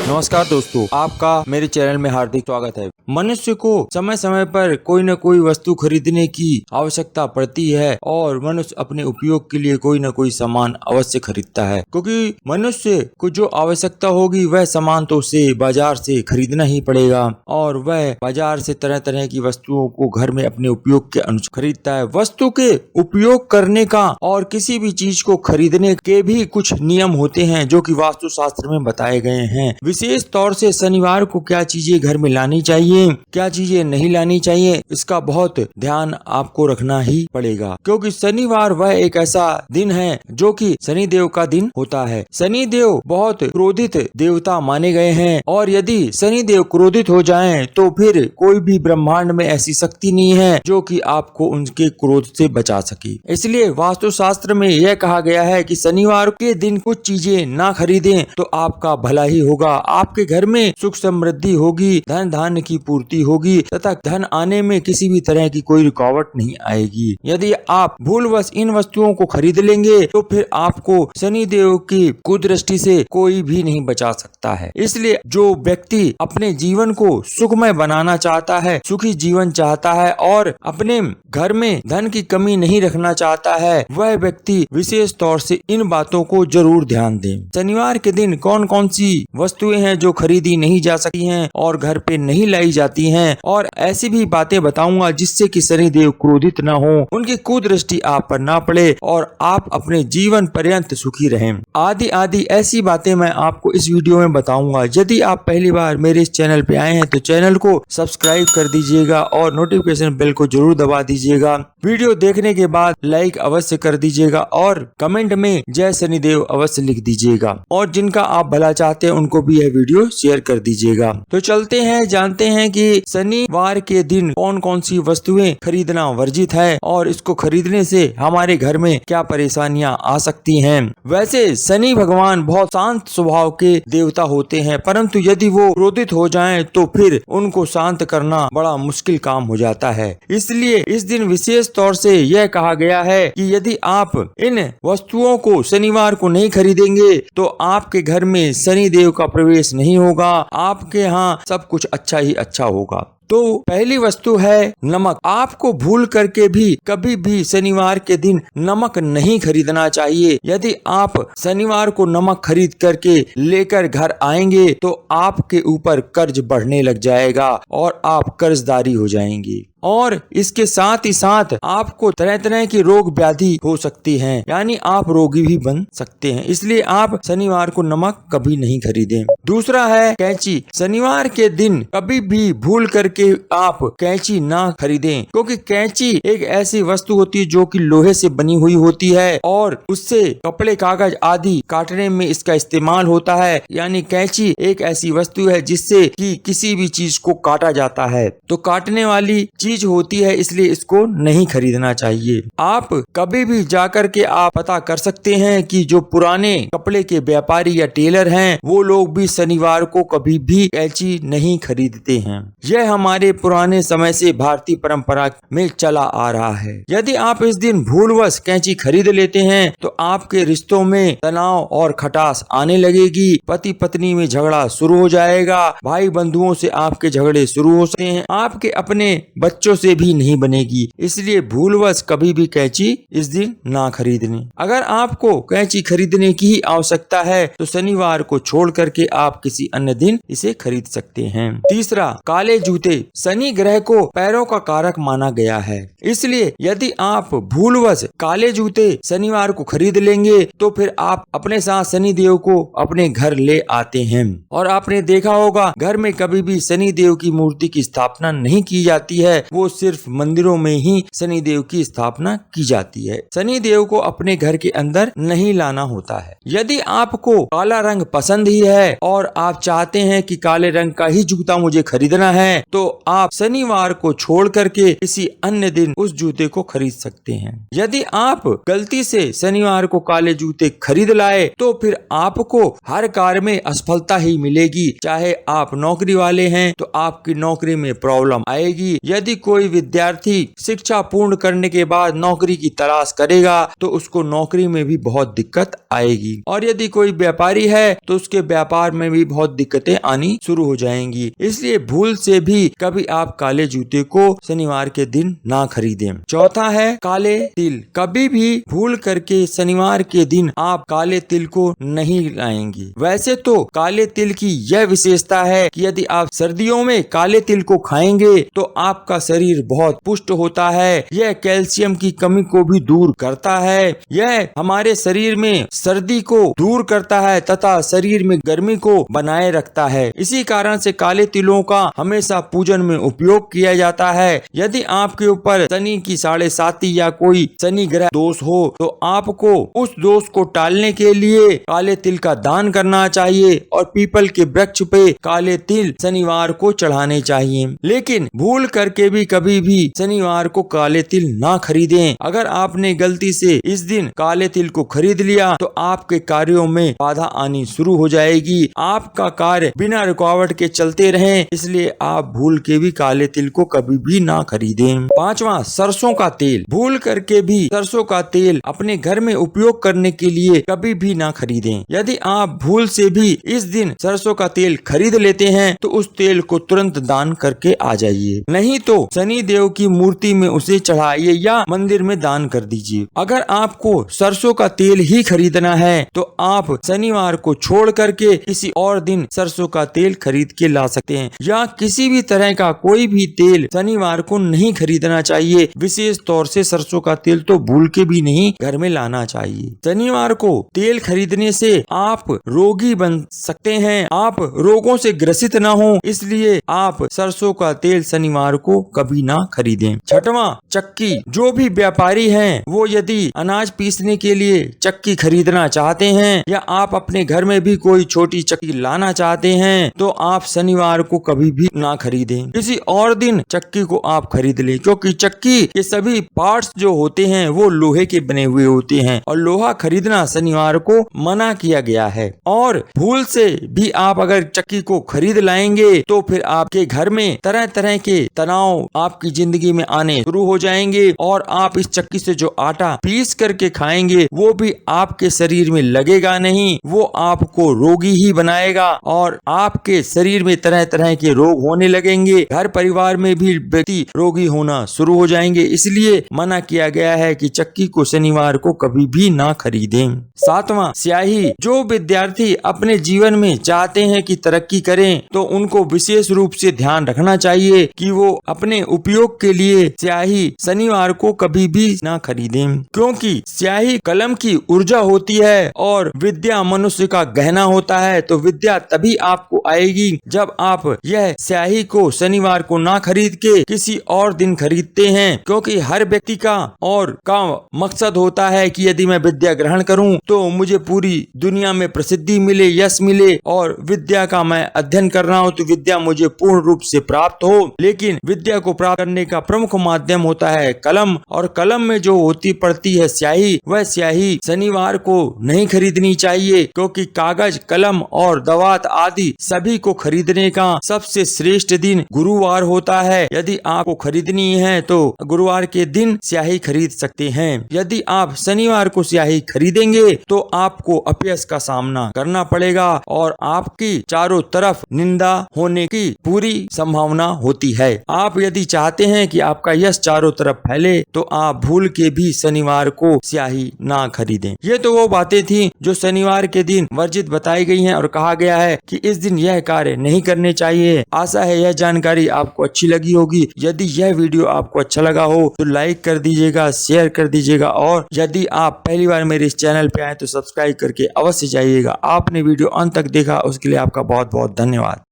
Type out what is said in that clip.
नमस्कार दोस्तों, आपका मेरे चैनल में हार्दिक स्वागत है। मनुष्य को समय समय पर कोई न कोई वस्तु खरीदने की आवश्यकता पड़ती है और मनुष्य अपने उपयोग के लिए कोई न कोई सामान अवश्य खरीदता है, क्योंकि मनुष्य को जो आवश्यकता होगी वह सामान तो उसे बाजार से खरीदना ही पड़ेगा और वह बाजार से तरह तरह की वस्तुओं को घर में अपने उपयोग के अनुसार खरीदता है। वस्तु के उपयोग करने का और किसी भी चीज को खरीदने के भी कुछ नियम होते हैं जो कि वास्तु शास्त्र में बताए गए हैं। विशेष तौर से शनिवार को क्या चीजें घर में लानी चाहिए, क्या चीजें नहीं लानी चाहिए, इसका बहुत ध्यान आपको रखना ही पड़ेगा, क्योंकि शनिवार वह एक ऐसा दिन है जो कि शनि देव का दिन होता है। शनि देव बहुत क्रोधित देवता माने गए हैं और यदि शनि देव क्रोधित हो जाएं तो फिर कोई भी ब्रह्मांड में ऐसी शक्ति नहीं है जो कि आपको उनके क्रोध से बचा सके। इसलिए वास्तु शास्त्र में यह कहा गया है कि शनिवार के दिन कुछ चीजें ना खरीदें तो आपका भला ही होगा। आपके घर में सुख समृद्धि होगी, धन धान्य की पूर्ति होगी तथा धन आने में किसी भी तरह की कोई रुकावट नहीं आएगी। यदि आप भूलवश इन वस्तुओं को खरीद लेंगे तो फिर आपको शनि देव की कुदृष्टि से कोई भी नहीं बचा सकता है। इसलिए जो व्यक्ति अपने जीवन को सुखमय बनाना चाहता है, सुखी जीवन चाहता है और अपने घर में धन की कमी नहीं रखना चाहता है, वह व्यक्ति विशेष तौर से इन बातों को जरूर ध्यान दें। शनिवार के दिन कौन कौन सी वस्तुएं हैं जो खरीदी नहीं जा सकती हैं और घर पे नहीं लाई जाती हैं, और ऐसी भी बातें बताऊंगा जिससे कि शनि देव क्रोधित न हो, उनकी कुदृष्टि आप पर ना पड़े और आप अपने जीवन पर्यंत सुखी रहें। आदि आदि ऐसी बातें मैं आपको इस वीडियो में बताऊंगा। यदि आप पहली बार मेरे इस चैनल पे आए हैं तो चैनल को सब्सक्राइब कर दीजिएगा और नोटिफिकेशन बेल को जरूर दबा दीजिएगा। वीडियो देखने के बाद लाइक अवश्य कर दीजिएगा और कमेंट में जय शनिदेव अवश्य लिख दीजिएगा, और जिनका आप भला चाहते हैं उनको भी यह वीडियो शेयर कर दीजिएगा। तो चलते हैं, जानते हैं कि शनिवार के दिन कौन कौन सी वस्तुएं खरीदना वर्जित है और इसको खरीदने से हमारे घर में क्या परेशानियां आ सकती हैं। वैसे शनि भगवान बहुत शांत स्वभाव के देवता होते हैं, परंतु यदि वो क्रोधित हो जाएं तो फिर उनको शांत करना बड़ा मुश्किल काम हो जाता है। इसलिए इस दिन विशेष तौर से यह कहा गया है कि यदि आप इन वस्तुओं को शनिवार को नहीं खरीदेंगे तो आपके घर में शनि देव का प्रवेश नहीं होगा, आपके यहाँ सब कुछ अच्छा ही अच्छा होगा। तो पहली वस्तु है नमक। आपको भूल करके भी कभी भी शनिवार के दिन नमक नहीं खरीदना चाहिए। यदि आप शनिवार को नमक खरीद करके लेकर घर आएंगे तो आपके ऊपर कर्ज बढ़ने लग जाएगा और आप कर्जदारी हो जाएंगे, और इसके साथ ही साथ आपको तरह तरह की रोग व्याधि हो सकती हैं, यानी आप रोगी भी बन सकते हैं। इसलिए आप शनिवार को नमक कभी नहीं खरीदें। दूसरा है कैंची। शनिवार के दिन कभी भी भूल करके आप कैंची ना खरीदें, क्योंकि कैंची एक ऐसी वस्तु होती है जो कि लोहे से बनी हुई होती है और उससे कपड़े कागज आदि काटने में इसका इस्तेमाल होता है। यानी कैंची एक ऐसी वस्तु है जिससे कि किसी भी चीज को काटा जाता है, तो काटने वाली चीज होती है, इसलिए इसको नहीं खरीदना चाहिए। आप कभी भी जाकर के आप पता कर सकते हैं कि जो पुराने कपड़े के व्यापारी या टेलर हैं वो लोग भी शनिवार को कभी भी कैंची नहीं खरीदते हैं। यह हमारे पुराने समय से भारतीय परंपरा में चला आ रहा है। यदि आप इस दिन भूलवश कैंची खरीद लेते हैं तो आपके रिश्तों में तनाव और खटास आने लगेगी, पति पत्नी में झगड़ा शुरू हो जाएगा, भाई बंधुओं से आपके झगड़े शुरू हो सकते हैं, आपके अपने बच्चों से भी नहीं बनेगी। इसलिए भूलवश कभी भी कैंची इस दिन ना खरीदनी। अगर आपको कैंची खरीदने की ही आवश्यकता है तो शनिवार को छोड़ करके आप किसी अन्य दिन इसे खरीद सकते हैं। तीसरा, काले जूते। शनि ग्रह को पैरों का कारक माना गया है, इसलिए यदि आप भूलवश काले जूते शनिवार को खरीद लेंगे तो फिर आप अपने साथ शनि देव को अपने घर ले आते हैं। और आपने देखा होगा घर में कभी भी शनि देव की मूर्ति की स्थापना नहीं की जाती है, वो सिर्फ मंदिरों में ही शनि देव की स्थापना की जाती है। शनि देव को अपने घर के अंदर नहीं लाना होता है। यदि आपको काला रंग पसंद ही है और आप चाहते हैं कि काले रंग का ही जूता मुझे खरीदना है तो तो आप शनिवार को छोड़ करके किसी अन्य दिन उस जूते को खरीद सकते हैं। यदि आप गलती से शनिवार को काले जूते खरीद लाए तो फिर आपको हर कार्य में असफलता ही मिलेगी। चाहे आप नौकरी वाले हैं तो आपकी नौकरी में प्रॉब्लम आएगी। यदि कोई विद्यार्थी शिक्षा पूर्ण करने के बाद नौकरी की तलाश करेगा तो उसको नौकरी में भी बहुत दिक्कत आएगी। और यदि कोई व्यापारी है तो उसके व्यापार में भी बहुत दिक्कतें आनी शुरू हो जाएंगी। इसलिए भूल से भी कभी आप काले जूते को शनिवार के दिन ना खरीदें। चौथा है काले तिल। कभी भी भूल करके शनिवार के दिन आप काले तिल को नहीं लाएंगे। वैसे तो काले तिल की यह विशेषता है कि यदि आप सर्दियों में काले तिल को खाएंगे तो आपका शरीर बहुत पुष्ट होता है। यह कैल्शियम की कमी को भी दूर करता है। यह हमारे शरीर में सर्दी को दूर करता है तथा शरीर में गर्मी को बनाए रखता है। इसी कारण से काले तिलों का हमेशा पूजन में उपयोग किया जाता है। यदि आपके ऊपर शनि की 7.5 या कोई शनि ग्रह दोष हो तो आपको उस दोष को टालने के लिए काले तिल का दान करना चाहिए और पीपल के वृक्ष पे काले तिल शनिवार को चढ़ाने चाहिए। लेकिन भूल करके भी कभी भी शनिवार को काले तिल ना खरीदें। अगर आपने गलती से इस दिन काले तिल को खरीद लिया तो आपके कार्यों में बाधा आनी शुरू हो जाएगी। आपका कार्य बिना रुकावट के चलते रहें, इसलिए आप भूल के भी काले तिल को कभी भी ना खरीदें। पांचवा, सरसों का तेल। भूल करके भी सरसों का तेल अपने घर में उपयोग करने के लिए कभी भी ना खरीदें। यदि आप भूल से भी इस दिन सरसों का तेल खरीद लेते हैं तो उस तेल को तुरंत दान करके आ जाइए, नहीं तो शनि देव की मूर्ति में उसे चढ़ाइए या मंदिर में दान कर दीजिए। अगर आपको सरसों का तेल ही खरीदना है तो आप शनिवार को छोड़ करके किसी और दिन सरसों का तेल खरीद के ला सकते हैं, या किसी भी तरह का कोई भी तेल शनिवार को नहीं खरीदना चाहिए। विशेष तौर से सरसों का तेल तो भूल के भी नहीं घर में लाना चाहिए। शनिवार को तेल खरीदने से आप रोगी बन सकते हैं, आप रोगों से ग्रसित ना हो, इसलिए आप सरसों का तेल शनिवार को कभी ना खरीदें। छठवां, चक्की। जो भी व्यापारी हैं वो यदि अनाज पीसने के लिए चक्की खरीदना चाहते हैं या आप अपने घर में भी कोई छोटी चक्की लाना चाहते हैं तो आप शनिवार को कभी भी ना खरीदें। किसी और दिन चक्की को आप खरीद लें, क्योंकि चक्की के सभी पार्ट्स जो होते हैं वो लोहे के बने हुए होते हैं और लोहा खरीदना शनिवार को मना किया गया है। और भूल से भी आप अगर चक्की को खरीद लाएंगे तो फिर आपके घर में तरह तरह के तनाव आपकी जिंदगी में आने शुरू हो जाएंगे और आप इस चक्की से जो आटा पीस करके खाएंगे वो भी आपके शरीर में लगेगा नहीं, वो आपको रोगी ही बनाएगा और आपके शरीर में तरह तरह के रोग होने लगेंगे। घर परिवार में भी व्यक्ति रोगी होना शुरू हो जाएंगे। इसलिए मना किया गया है कि चक्की को शनिवार को कभी भी ना खरीदें। सातवां, स्याही। जो विद्यार्थी अपने जीवन में चाहते हैं कि तरक्की करें तो उनको विशेष रूप से ध्यान रखना चाहिए कि वो अपने उपयोग के लिए स्याही शनिवार को कभी भी ना खरीदें, क्योंकि स्याही कलम की ऊर्जा होती है और विद्या मनुष्य का गहना होता है। तो विद्या तभी आपको आएगी जब आप यह स्याही को शनिवार को ना खरीद के किसी और दिन खरीदते हैं, क्योंकि हर व्यक्ति का मकसद होता है कि यदि मैं विद्या ग्रहण करूं तो मुझे पूरी दुनिया में प्रसिद्धि मिले, यश मिले, और विद्या का मैं अध्ययन कर रहा हूं तो विद्या मुझे पूर्ण रूप से प्राप्त हो। लेकिन विद्या को प्राप्त करने का प्रमुख माध्यम होता है कलम, और कलम में जो होती पड़ती है स्याही, वह स्याही शनिवार को नहीं खरीदनी चाहिए, क्योंकि कागज, कलम और दवात आदि सभी को खरीदने का सबसे श्रेष्ठ दिन गुरुवार होता है। यदि आपको खरीदनी है तो गुरुवार के दिन स्याही खरीद सकते हैं। यदि आप शनिवार को स्याही खरीदेंगे तो आपको अपयश का सामना करना पड़ेगा और आपकी चारों तरफ निंदा होने की पूरी संभावना होती है। आप यदि चाहते हैं कि आपका यश चारों तरफ फैले तो आप भूल के भी शनिवार को स्याही ना खरीदें। ये तो वो बातें थी जो शनिवार के दिन वर्जित बताई गई हैं और कहा गया है कि इस दिन यह कार्य नहीं करने चाहिए। आशा है यह जानकारी आपको अच्छी लगी होगी। यदि यह वीडियो आपको अच्छा लगा हो तो लाइक कर दीजिएगा, शेयर कर दीजिएगा, और यदि आप पहली बार मेरे इस चैनल पे आए तो सब्सक्राइब करके अवश्य जाइएगा। आपने वीडियो अंत तक देखा उसके लिए आपका बहुत बहुत धन्यवाद।